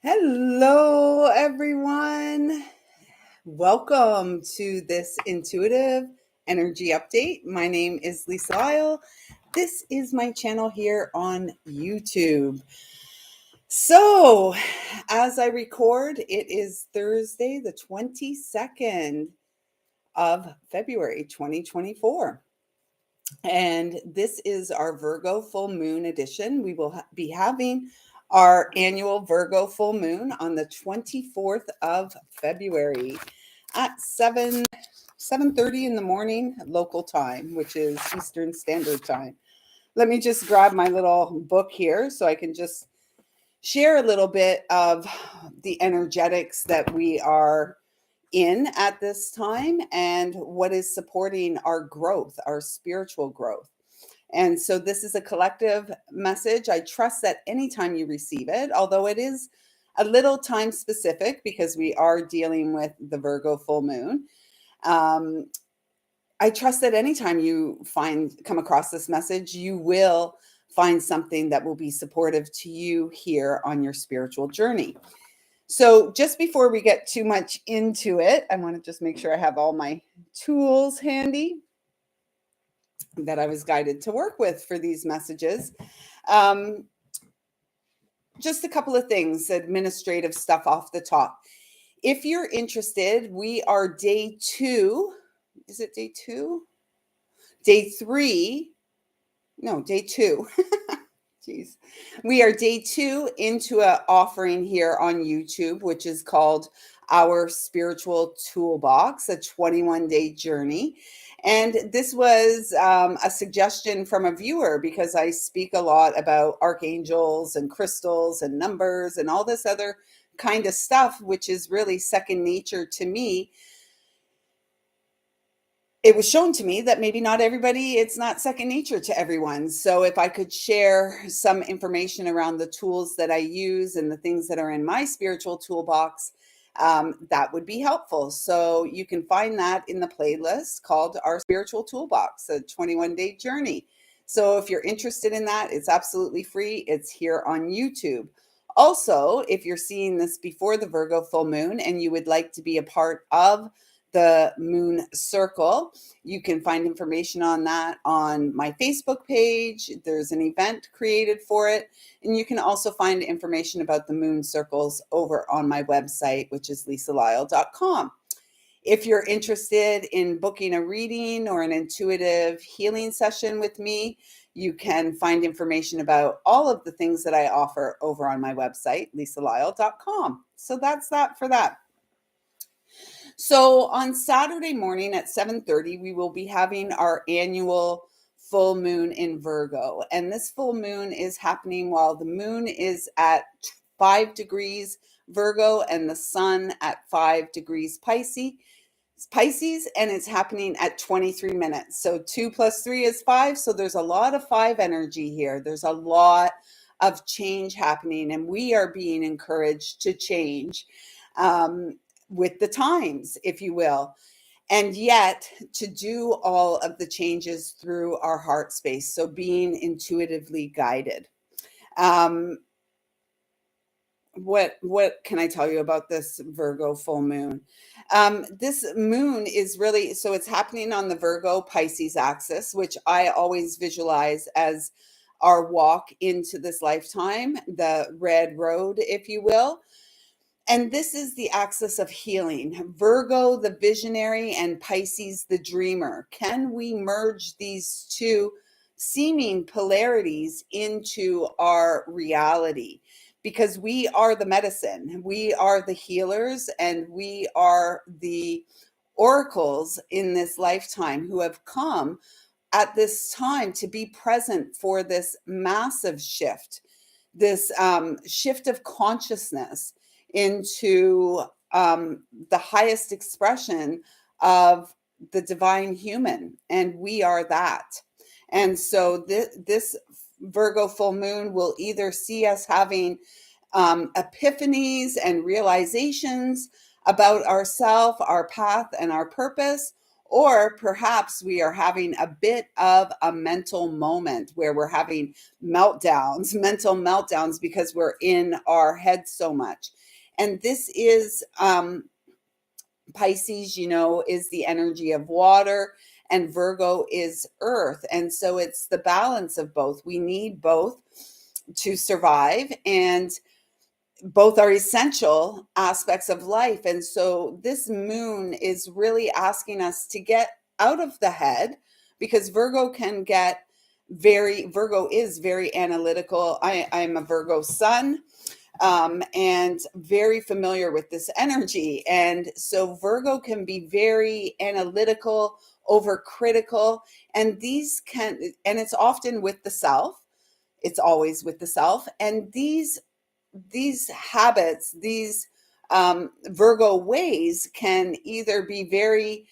Hello, everyone. Welcome to this intuitive energy update. My name is Lisa Lyle. This is my channel here on YouTube. So, as I record, it is Thursday, the 22nd of February, 2024. And this is our Virgo full moon edition. We will be having our annual Virgo full moon on the 24th of February at 7:30 in the morning local time, which is Eastern Standard Time. Let me just grab my little book here so I can just share a little bit of the energetics that we are in at this time and what is supporting our growth, our spiritual growth. And so this is a collective message. I trust that anytime you receive it, although it is a little time specific because we are dealing with the Virgo full moon, um, I trust that anytime you come across this message, you will find something that will be supportive to you here on your spiritual journey. So just before we get too much into it, I want to just make sure I have all my tools handy that I was guided to work with for these messages. Um, just a couple of things, administrative stuff off the top. If you're interested, we are day 2. Is it day 2? Day 3. No, day 2. Jeez. We are day 2 into an offering here on YouTube, which is called Our Spiritual Toolbox, a 21-day journey. And this was a suggestion from a viewer because I speak a lot about archangels and crystals and numbers and all this other kind of stuff, which is really second nature to me. It was shown to me that maybe not everybody, it's not second nature to everyone. So if I could share some information around the tools that I use and the things that are in my spiritual toolbox, that would be helpful. So you can find that in the playlist called Our Spiritual Toolbox, a 21-day journey. So if you're interested in that, it's absolutely free. It's here on YouTube. Also, if you're seeing this before the Virgo full moon and you would like to be a part of the moon circle, you can find information on that on my Facebook page. There's an event created for it, and you can also find information about the moon circles over on my website, which is lisalyle.com. If you're interested in booking a reading or an intuitive healing session with me, you can find information about all of the things that I offer over on my website, lisalyle.com. So that's that for that. So on Saturday morning at 7:30, we will be having our annual full moon in Virgo. And this full moon is happening while the moon is at 5 degrees Virgo and the sun at 5 degrees Pisces, and it's happening at 23 minutes. So 2 plus 3 is 5. So there's a lot of 5 energy here. There's a lot of change happening, and we are being encouraged to change. With the times, if you will, and yet to do all of the changes through our heart space. So being intuitively guided. What can I tell you about this Virgo full moon? This moon is really, so it's happening on the Virgo Pisces axis, which I always visualize as our walk into this lifetime, the red road, if you will. And this is the axis of healing. Virgo, the visionary, and Pisces, the dreamer. Can we merge these two seeming polarities into our reality? Because we are the medicine, we are the healers, and we are the oracles in this lifetime who have come at this time to be present for this massive shift, this shift of consciousness into the highest expression of the divine human, and we are that. And so this Virgo full moon will either see us having epiphanies and realizations about ourself, our path, and our purpose, Or perhaps we are having a bit of a mental moment where we're having meltdowns, mental meltdowns, because we're in our head so much. And this is Pisces, is the energy of water, and Virgo is earth. And so it's the balance of both. We need both to survive, and both are essential aspects of life. And so this moon is really asking us to get out of the head, because Virgo is very analytical. I'm a Virgo sun, and very familiar with this energy. And so Virgo can be very analytical, overcritical, and and it's often with the self. It's always with the self. And these habits, these Virgo ways can either be very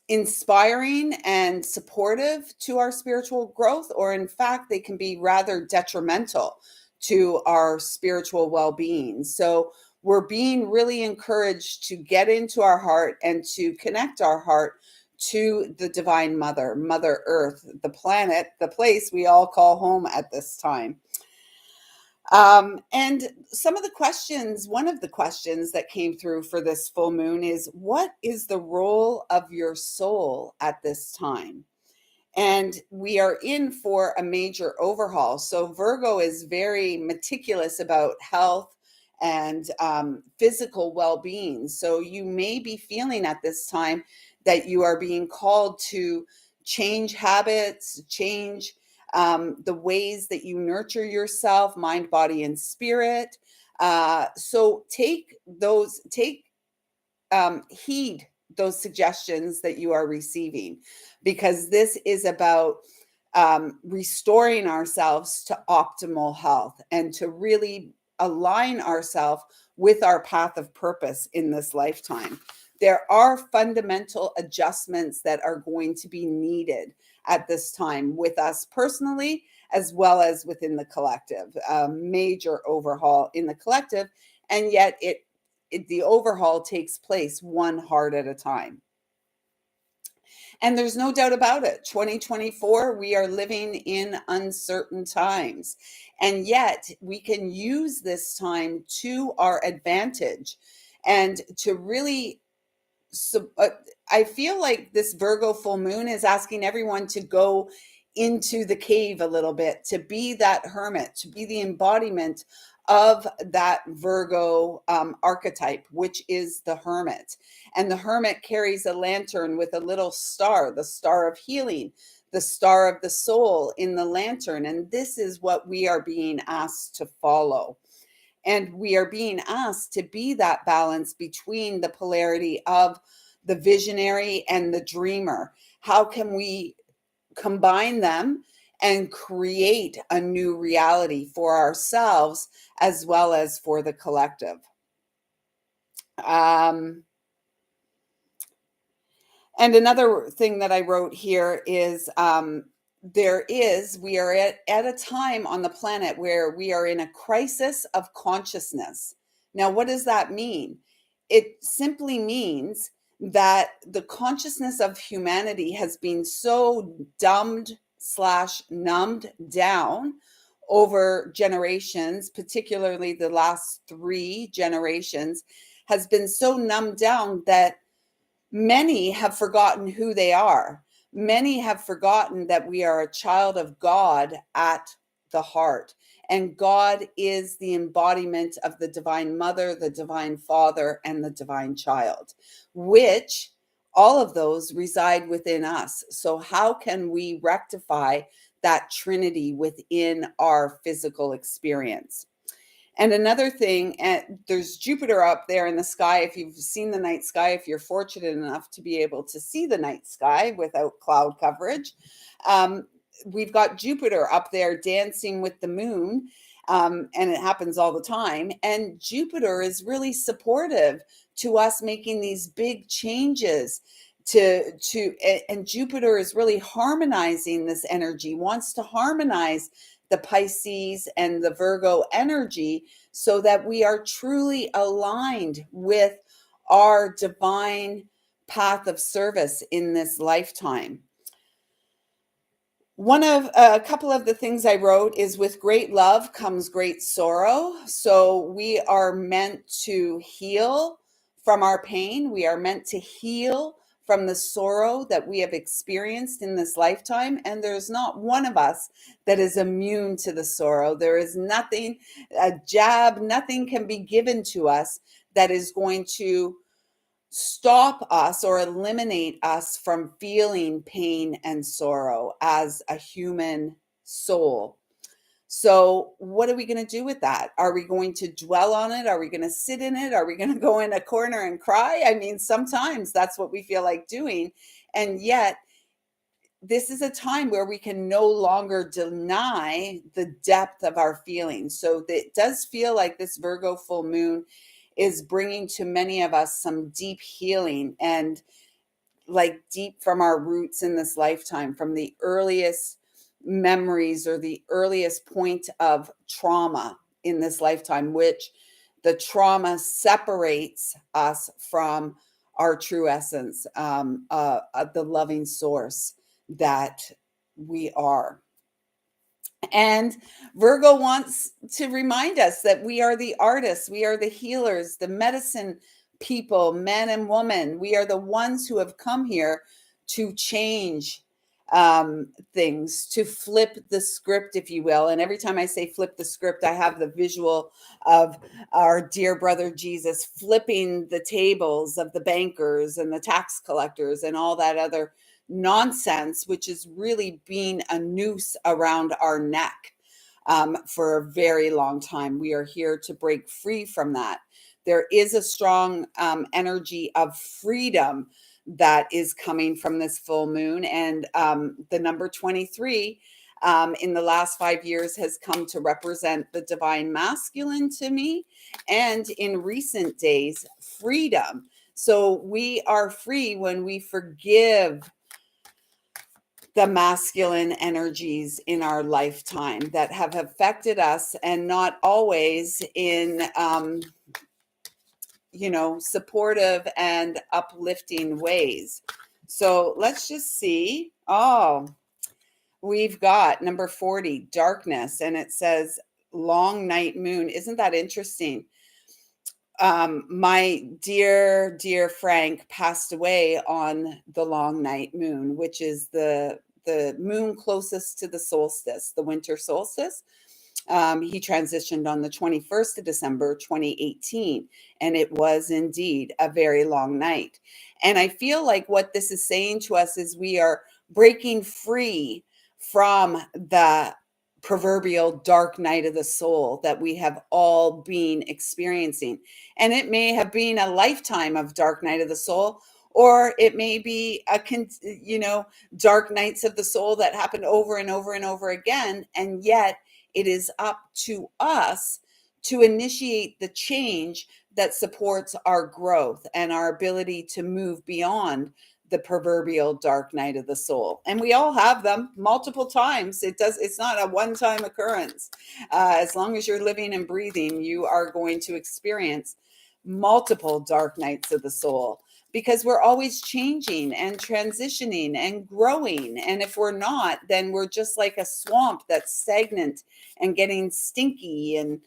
inspiring and supportive to our spiritual growth, or in fact, they can be rather detrimental to our spiritual well being. So, we're being really encouraged to get into our heart and to connect our heart to the Divine Mother, Mother Earth, the planet, the place we all call home at this time. And one of the questions that came through for this full moon is, what is the role of your soul at this time? And we are in for a major overhaul. So Virgo is very meticulous about health and physical well-being. So you may be feeling at this time that you are being called to change habits, change the ways that you nurture yourself, mind, body, and spirit. So take heed those suggestions that you are receiving, because this is about restoring ourselves to optimal health and to really align ourselves with our path of purpose in this lifetime. There are fundamental adjustments that are going to be needed at this time with us personally, as well as within the collective. A major overhaul in the collective, and yet the overhaul takes place one heart at a time. And there's no doubt about it. 2024, we are living in uncertain times. And yet we can use this time to our advantage and to really. So I feel like this Virgo full moon is asking everyone to go into the cave a little bit, to be that hermit, to be the embodiment of that Virgo archetype, which is the hermit. And the hermit carries a lantern with a little star, the star of healing, the star of the soul in the lantern. And this is what we are being asked to follow. And we are being asked to be that balance between the polarity of the visionary and the dreamer. How can we combine them and create a new reality for ourselves as well as for the collective? And another thing that I wrote here is we are at a time on the planet where we are in a crisis of consciousness. Now, what does that mean? It simply means that the consciousness of humanity has been so dumbed/numbed down over generations, particularly the last 3 generations, has been so numbed down that many have forgotten who they are. Many have forgotten that we are a child of God at the heart. And God is the embodiment of the Divine Mother, the Divine Father, and the Divine Child, which all of those reside within us. So, how can we rectify that Trinity within our physical experience? And another thing, there's Jupiter up there in the sky. If you've seen the night sky, if you're fortunate enough to be able to see the night sky without cloud coverage, we've got Jupiter up there dancing with the moon, and it happens all the time. And Jupiter is really supportive to us making these big changes. And Jupiter is really harmonizing this energy, wants to harmonize the Pisces and the Virgo energy so that we are truly aligned with our divine path of service in this lifetime. One of a couple of the things I wrote is with great love comes great sorrow. So we are meant to heal from our pain. We are meant to heal from the sorrow that we have experienced in this lifetime. And there's not one of us that is immune to the sorrow. There is nothing, a jab, nothing can be given to us that is going to stop us or eliminate us from feeling pain and sorrow as a human soul. So, what are we going to do with that? Are we going to dwell on it? Are we going to sit in it? Are we going to go in a corner and cry? I mean, sometimes that's what we feel like doing. And yet, this is a time where we can no longer deny the depth of our feelings. So, it does feel like this Virgo full moon is bringing to many of us some deep healing and like deep from our roots in this lifetime, from the earliest memories or the earliest point of trauma in this lifetime, which the trauma separates us from our true essence, the loving source that we are. And Virgo wants to remind us that we are the artists, we are the healers, the medicine people, men and women. We are the ones who have come here to change things, to flip the script, if you will. And every time I say flip the script, I have the visual of our dear brother Jesus flipping the tables of the bankers and the tax collectors and all that other nonsense, which is really being a noose around our neck for a very long time. We are here to break free from that. There is a strong energy of freedom that is coming from this full moon. And the number 23 in the last 5 years has come to represent the divine masculine to me. And in recent days, freedom. So we are free when we forgive the masculine energies in our lifetime that have affected us, and not always in supportive and uplifting ways. So let's just see. Oh, we've got number 40, darkness, and it says long night moon. Isn't that interesting? My dear Frank passed away on the long night moon, which is the moon closest to the solstice, the winter solstice. He transitioned on the 21st of December, 2018, and it was indeed a very long night. And I feel like what this is saying to us is we are breaking free from the proverbial dark night of the soul that we have all been experiencing. And it may have been a lifetime of dark night of the soul, or it may be dark nights of the soul that happen over and over and over again. And yet it is up to us to initiate the change that supports our growth and our ability to move beyond the proverbial dark night of the soul. And we all have them multiple times. It's not a one-time occurrence. As long as you're living and breathing, you are going to experience multiple dark nights of the soul, because we're always changing and transitioning and growing. And if we're not, then we're just like a swamp that's stagnant and getting stinky, and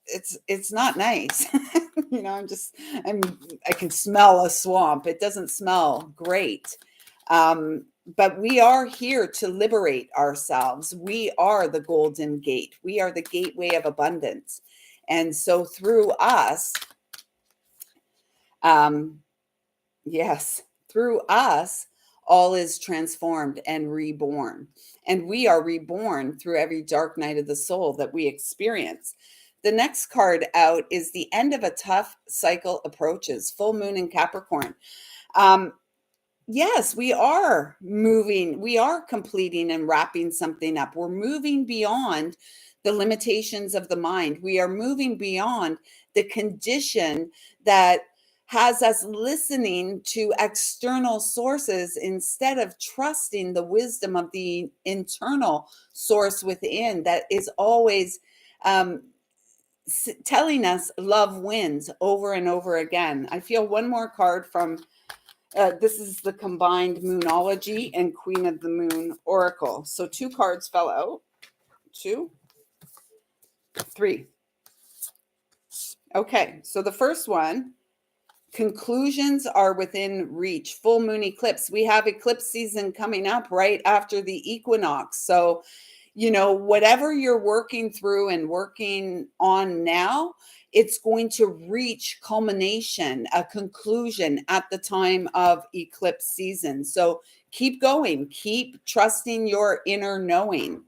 it's not nice. I can smell a swamp. It doesn't smell great. But we are here to liberate ourselves. We are the golden gate. We are the gateway of abundance. And so through us, through us, all is transformed and reborn. And we are reborn through every dark night of the soul that we experience. The next card out is the end of a tough cycle approaches, full moon in Capricorn. Yes, we are moving. We are completing and wrapping something up. We're moving beyond the limitations of the mind. We are moving beyond the condition that has us listening to external sources instead of trusting the wisdom of the internal source within that is always telling us love wins over and over again. I feel one more card from this is the combined Moonology and Queen of the Moon Oracle. So 2 cards fell out. 2, 3. Okay, so the first one, conclusions are within reach. Full moon eclipse. We have eclipse season coming up right after the equinox. So, whatever you're working through and working on now, it's going to reach culmination, a conclusion at the time of eclipse season. So keep going, keep trusting your inner knowing.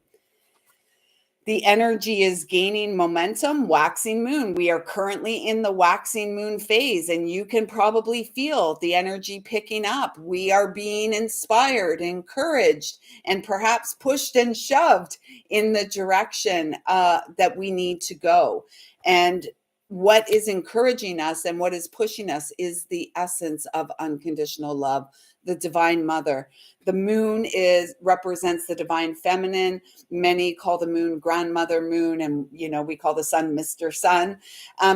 The energy is gaining momentum, waxing moon. We are currently in the waxing moon phase, and you can probably feel the energy picking up. We are being inspired, encouraged, and perhaps pushed and shoved in the direction that we need to go. And what is encouraging us and what is pushing us is the essence of unconditional love, the divine mother. The moon represents the divine feminine. Many call the moon grandmother moon, and we call the sun Mr. Sun.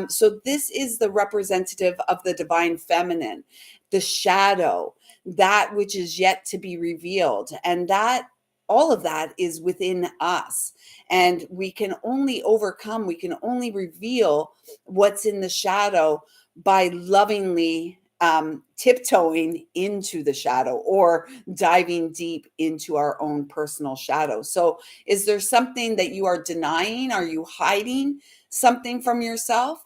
So this is the representative of the divine feminine, the shadow, that which is yet to be revealed, and that all of that is within us. And we can only overcome, we can only reveal what's in the shadow by lovingly tiptoeing into the shadow or diving deep into our own personal shadow. So is there something that you are denying? Are you hiding something from yourself?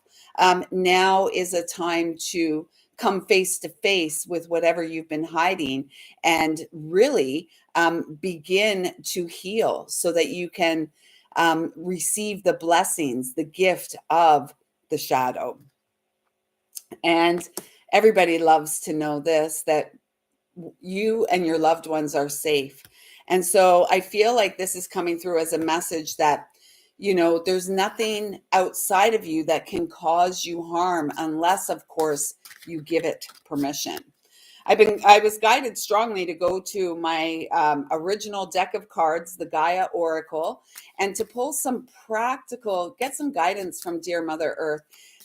Now is a time to come face to face with whatever you've been hiding and really begin to heal so that you can receive the blessings, the gift of the shadow. And everybody loves to know this, that you and your loved ones are safe. And so I feel like this is coming through as a message that, there's nothing outside of you that can cause you harm unless, of course, you give it permission. I was guided strongly to go to my original deck of cards, the Gaia Oracle, and to pull get some guidance from Dear Mother Earth,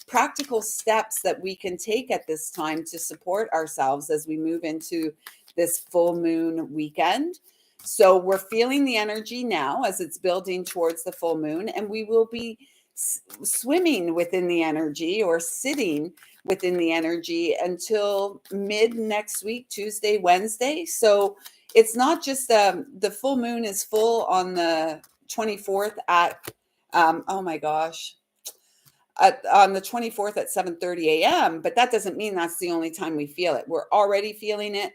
practical steps that we can take at this time to support ourselves as we move into this full moon weekend. So we're feeling the energy now as it's building towards the full moon, and we will be swimming within the energy or sitting within the energy until mid next week, Tuesday, Wednesday. So it's not just the full moon is full on the 24th at oh my gosh, on the 24th at 7:30 a.m. But that doesn't mean that's the only time we feel it. We're already feeling it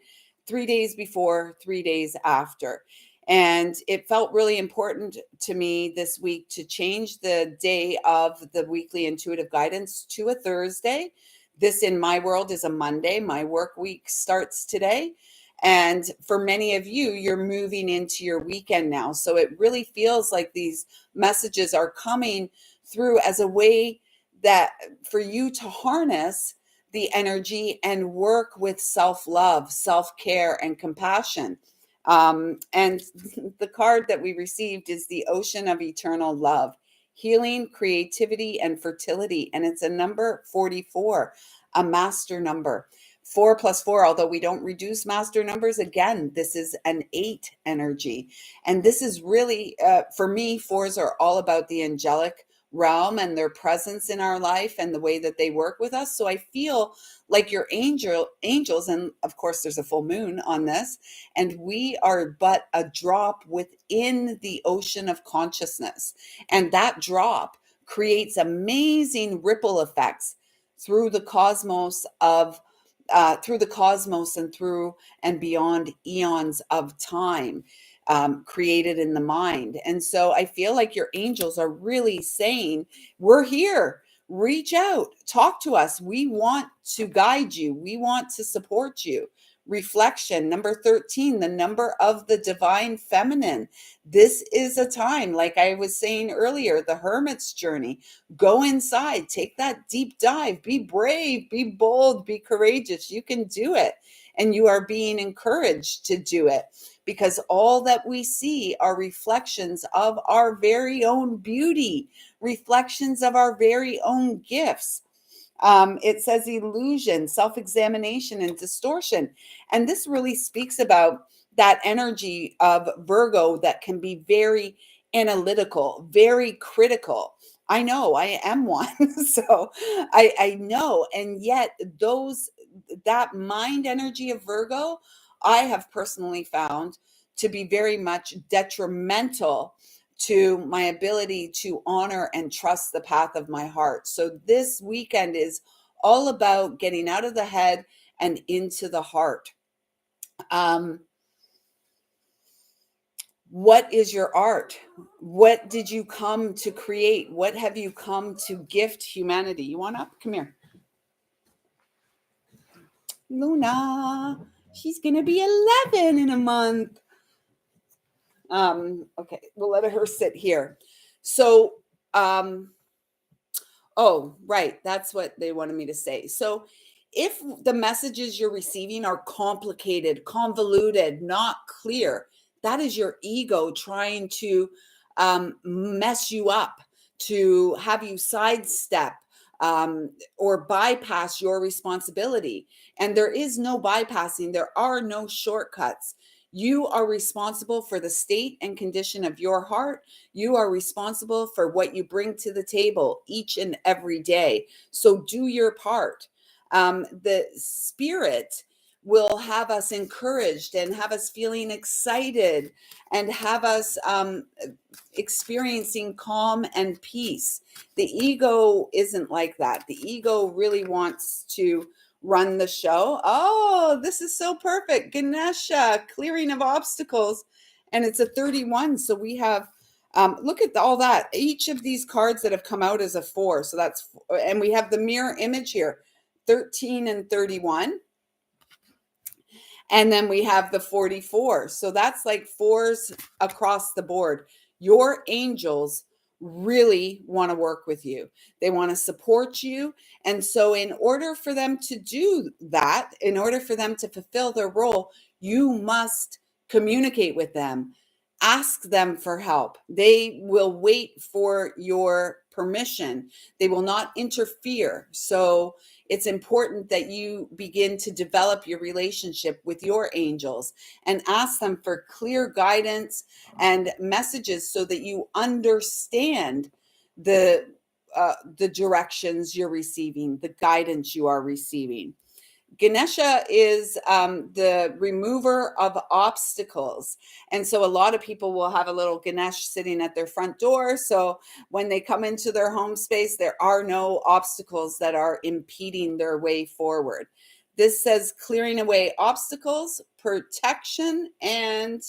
3 days before, 3 days after. And it felt really important to me this week to change the day of the weekly intuitive guidance to a Thursday. This in my world is a Monday. My work week starts today. And for many of you, you're moving into your weekend now. So it really feels like these messages are coming through as a way that for you to harness the energy and work with self-love, self-care, and compassion. And the card that we received is the Ocean of Eternal Love, Healing, Creativity, and Fertility. And it's a number 44, a master number. 4 plus 4, although we don't reduce master numbers, again, this is an 8 energy. And this is really, for me, 4s are all about the angelic realm and their presence in our life and the way that they work with us. So I feel like your angels, and of course there's a full moon on this, and we are but a drop within the ocean of consciousness. And that drop creates amazing ripple effects through the cosmos and through and beyond eons of time. Created in the mind. And so I feel like your angels are really saying, we're here, reach out, talk to us. We want to guide you. We want to support you. Reflection, number 13, the number of the divine feminine. This is a time, like I was saying earlier, the hermit's journey. Go inside, take that deep dive, be brave, be bold, be courageous. You can do it. And you are being encouraged to do it, because all that we see are reflections of our very own beauty, reflections of our very own gifts. It says illusion, self examination, and distortion. And this really speaks about that energy of Virgo that can be very analytical, very critical. I know I am one. So I know. And yet, that mind energy of Virgo, I have personally found to be very much detrimental to my ability to honor and trust the path of my heart. So this weekend is all about getting out of the head and into the heart. What is your art? What did you come to create? What have you come to gift humanity? You want up? Come here. Luna, she's going to be 11 in a month. Okay, we'll let her sit here. So, oh, right. That's what they wanted me to say. So, if the messages you're receiving are complicated, convoluted, not clear, that is your ego trying to mess you up, to have you sidestep or bypass your responsibility. And there is no bypassing, there are no shortcuts. You are responsible for the state and condition of your heart. You are responsible for what you bring to the table each and every day. So do your part. The spirit will have us encouraged and have us feeling excited and have us experiencing calm and peace. The ego isn't like that. The ego really wants to run the show. Oh, this is so perfect. Ganesha, clearing of obstacles. And it's a 31. So we have, look at all that. Each of these cards that have come out is a 4. So that's, and we have the mirror image here, 13 and 31. And then we have the 44. So that's like 4s across the board. Your angels really want to work with you. They want to support you. And so in order for them to do that, in order for them to fulfill their role, you must communicate with them. Ask them for help. They will wait for your permission. They will not interfere. So it's important that you begin to develop your relationship with your angels and ask them for clear guidance and messages so that you understand the directions you're receiving, the guidance you are receiving. Ganesha is the remover of obstacles. And so a lot of people will have a little Ganesh sitting at their front door. So when they come into their home space, there are no obstacles that are impeding their way forward. This says clearing away obstacles, protection, and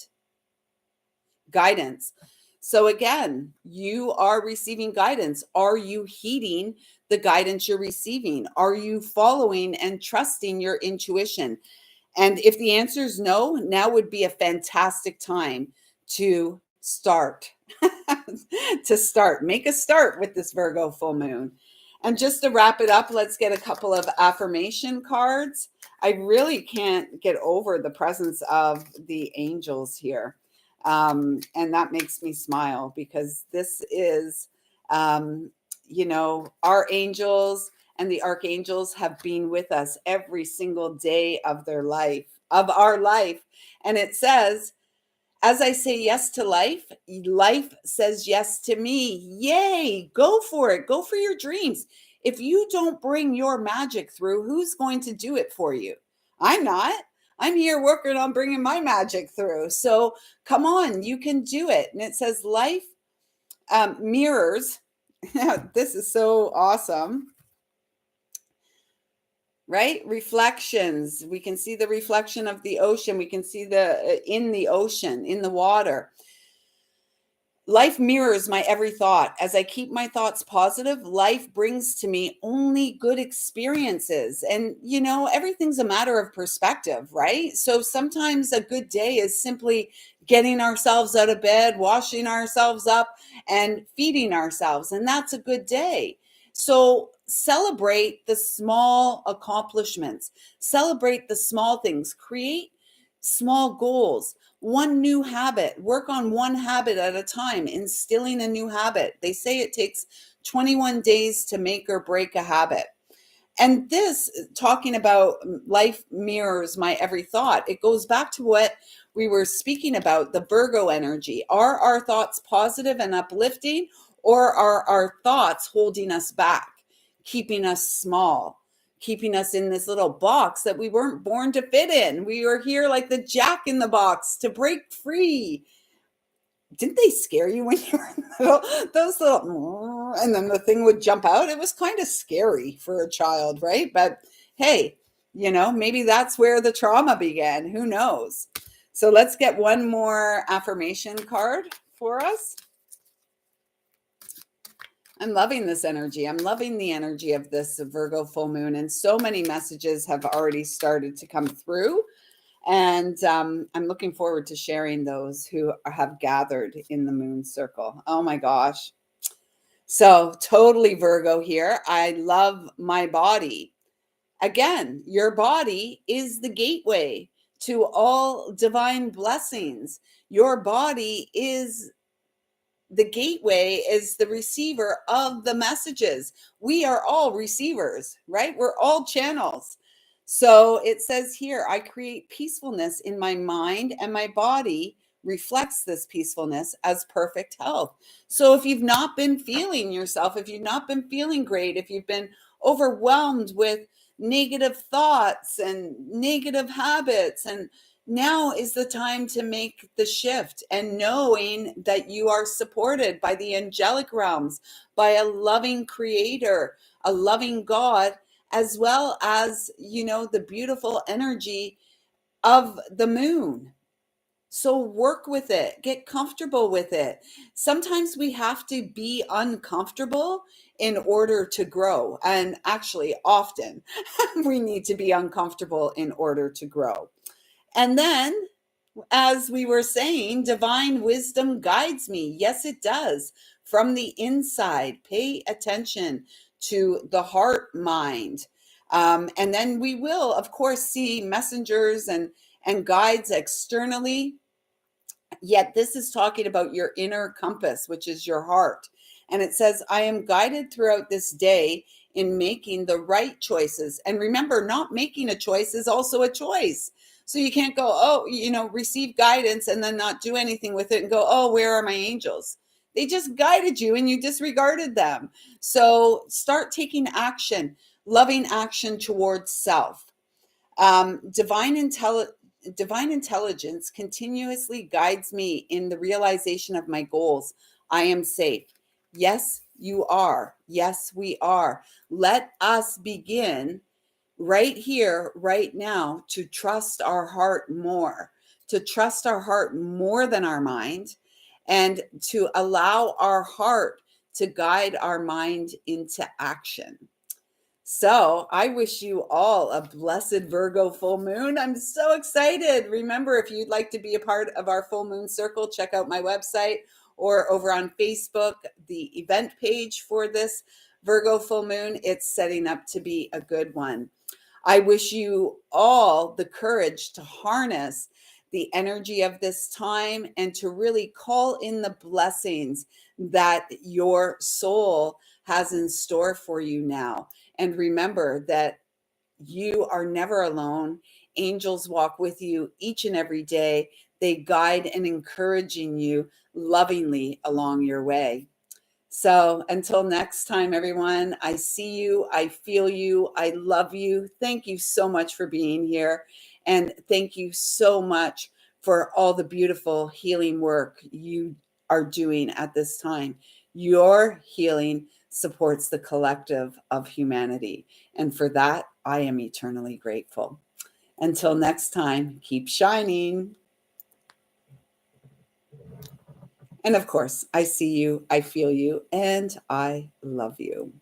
guidance. So again, you are receiving guidance. Are you heeding the guidance you're receiving? Are you following and trusting your intuition? And if the answer is no, now would be a fantastic time to start. Make a start with this Virgo full moon. And just to wrap it up, let's get a couple of affirmation cards. I really can't get over the presence of the angels here. And that makes me smile because this is, our angels and the archangels have been with us every single day of our life. And it says, as I say yes to life, life says yes to me. Yay, go for it. Go for your dreams. If you don't bring your magic through, who's going to do it for you? I'm not. I'm here working on bringing my magic through. So come on, you can do it. And it says life mirrors. This is so awesome. Right? Reflections. We can see the reflection of the ocean. We can see in the ocean, in the water. Life mirrors my every thought. As I keep my thoughts positive, life brings to me only good experiences. And, everything's a matter of perspective, right? So sometimes a good day is simply getting ourselves out of bed, washing ourselves up, and feeding ourselves. And that's a good day. So celebrate the small accomplishments, celebrate the small things, create small goals. one new habit. Work on one habit at a time, instilling a new habit. They say it takes 21 days to make or break a habit. And this, talking about life mirrors my every thought, it goes back to what we were speaking about, the Virgo energy. Are our thoughts positive and uplifting, or are our thoughts holding us back, keeping us small, keeping us in this little box that we weren't born to fit in? We were here like the jack in the box to break free. Didn't they scare you when you were little? Those little, and then the thing would jump out. It was kind of scary for a child, right? But hey, maybe that's where the trauma began. Who knows? So let's get one more affirmation card for us. I'm loving this energy. I'm loving the energy of this Virgo full moon. And so many messages have already started to come through. And I'm looking forward to sharing those who have gathered in the moon circle. Oh my gosh. So totally Virgo here. I love my body. Again, your body is the gateway to all divine blessings. Your body is the gateway, is the receiver of the messages. We are all receivers, right? We're all channels. So it says here, I create peacefulness in my mind, and my body reflects this peacefulness as perfect health. So if you've not been feeling yourself, if you've not been feeling great, if you've been overwhelmed with negative thoughts and negative habits, and now is the time to make the shift, and knowing that you are supported by the angelic realms, by a loving creator, a loving God, as well as, the beautiful energy of the moon. So work with it, get comfortable with it. Sometimes we have to be uncomfortable in order to grow. And actually, often we need to be uncomfortable in order to grow. And then, as we were saying, divine wisdom guides me. Yes, it does. From the inside, pay attention to the heart mind. And then we will, of course, see messengers and guides externally. Yet this is talking about your inner compass, which is your heart. And it says, I am guided throughout this day in making the right choices. And remember, not making a choice is also a choice. So you can't go, receive guidance and then not do anything with it and go, oh, where are my angels? They just guided you and you disregarded them. So start taking action, loving action towards self. Divine intelligence continuously guides me in the realization of my goals. I am safe. Yes, you are. Yes, we are. Let us begin right here, right now, to trust our heart more, than our mind, and to allow our heart to guide our mind into action. So I wish you all a blessed Virgo full moon. I'm so excited. Remember, if you'd like to be a part of our full moon circle, check out my website, or over on Facebook, the event page for this Virgo full moon. It's setting up to be a good one. I wish you all the courage to harness the energy of this time and to really call in the blessings that your soul has in store for you now. And remember that you are never alone. Angels walk with you each and every day. They guide and encouraging you lovingly along your way. So until next time, everyone, I see you, I feel you, I love you. Thank you so much for being here. And thank you so much for all the beautiful healing work you are doing at this time. Your healing supports the collective of humanity. And for that, I am eternally grateful. Until next time, keep shining. And of course, I see you, I feel you, and I love you.